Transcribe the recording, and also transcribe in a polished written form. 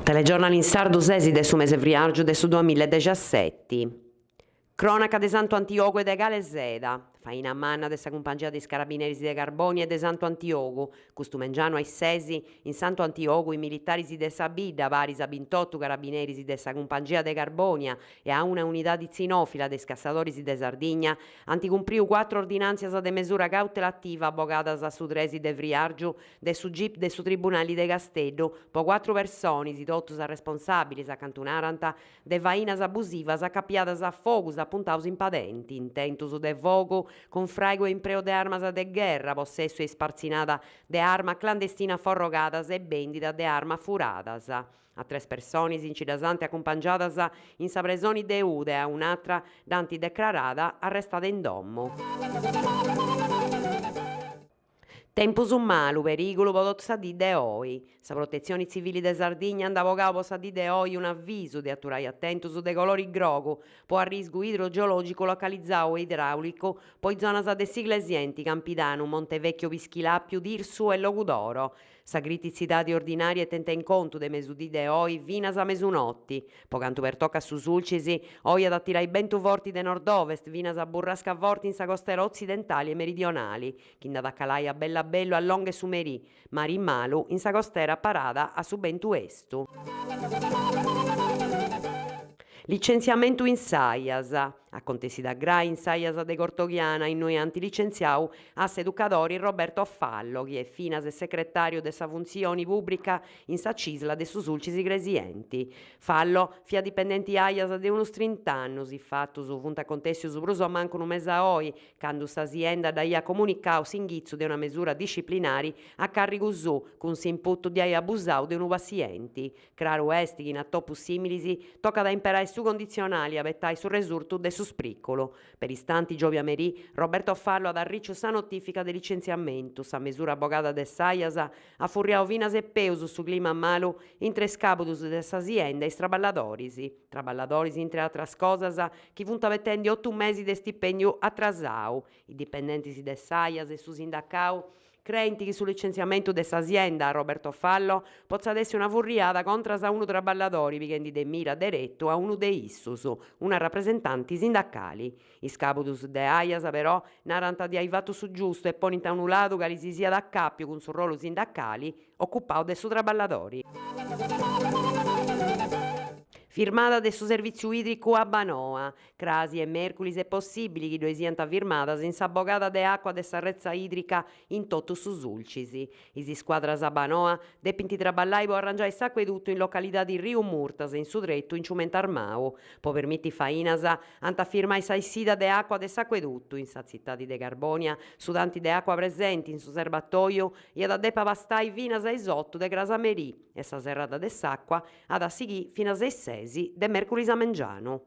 Telegiornale in sardu sesi de su mese friargiu de su 2017. Cronaca de Santo Antioco e de Gale Seda. Faina a manna de sa compagnia de Carabinieri de Carboni e de Santo Antioco. Custumengiano ai sesi in Santo Antioco i militari de Sabida, varis a 28 carabinieri de sa compagnia de Carbonia e a una unità di zinofila de scassatori de Sardigna anticumpriu 4 ordinanzias de mesura cautelativa abogadas a su tresi de Friargiu de su GIP de su Tribunali de Casteddu po 4 persone totus a responsabili a cantunaranta de vainas abusivas accappiadas a fogus appuntaus impadenti, intentus de fogu con fraigo e impreo de armas de guerra, possesso e sparzinada de arma clandestina forrogadas e vendita de arma furadas. A 3 persone incidasante accompagnadas in sa presoni de Ude, a un'altra danti declarada arrestada in domo. Tempus malu, pericolo podot sa di de oi. Sa protezione civile de Sardigna andavogau po sa di de oi un avviso de atturai attentus de colori grogu po a risgu idrogeologico localizzau e idraulico poi zonas de Siglesienti, Campidano, Montevecchio, Pischilappiu, Dirsu e Logudoro. Sa criticità ordinaria tenta in conto de mesudi de oi vinas a mesunotti. Po cantu per tocca su sulcisi, oi ad attirai bentu forti de nord-ovest, vinas a burrasca forti in sa costera occidentali e meridionali, chinda da calai a Bella Bello a Longhe Sumerì, mari malu in sa costera parada a su bentu estu. Licenziamento in Saias. A Contesi da Grai in Saias de Cortoghiana in noi antilicenziau as educatori Roberto Fallo, che è finas e segretario de sa funzioni pubblica in sa cisla de susulcis gresienti. Fallo fia dipendenti aias de unus 30 annos, fattus funta contessius bruso manco un mese a oi, candu sa azienda da ia comunicau s'inghizzu de una misura disciplinari a carico su, con s'input di aia abusau de unu pazienti. Claro est che in attopus similisi tocca da imperai su condizionali a bettai su resurtu de su spriccolo. Per istanti Giovia Merì, Roberto Fallo ad arriccio sa notifica de licenziamento, sa misura abogada de Saias a furriao vinas e peus su clima malu in tre scabutus de sa azienda e traballadorisi entre atras cosas chi funta vettendi 8 mesi de stipendio atrasau. I dipendenti de Saias e su sindacau crenti che sul licenziamento dessa azienda Roberto Fallo possa essere una furriata contro a uno traballadori vichendi de mira diretto a uno de issus, una rappresentanti sindacali. I scaputus de aias però naranta di aivato su giusto e ponita un lato che li si sia da cappio con sul ruolo sindacali occupato de su traballadori. Firmata del suo servizio idrico a Banoa. Crasi e Merculis è possibile che due siano firmata senza abogata de acqua de sarrezza idrica in tutto su Sulcisi. Isi squadras a Banoa depinti traballai po arrangiare s'acquedutto in località di Rio Murtas in Sudretto in Ciumentarmao. Po permitti fainas anta firmai sa sida de acqua de s'acquedutto in sa città di De Carbonia, sudanti de acqua presenti in su serbatoio e ad depa pastai vinas a isotto de Grasamerì e sa serrata de s'acqua ad assighi fino a 6 de Mercuris a Mengiano.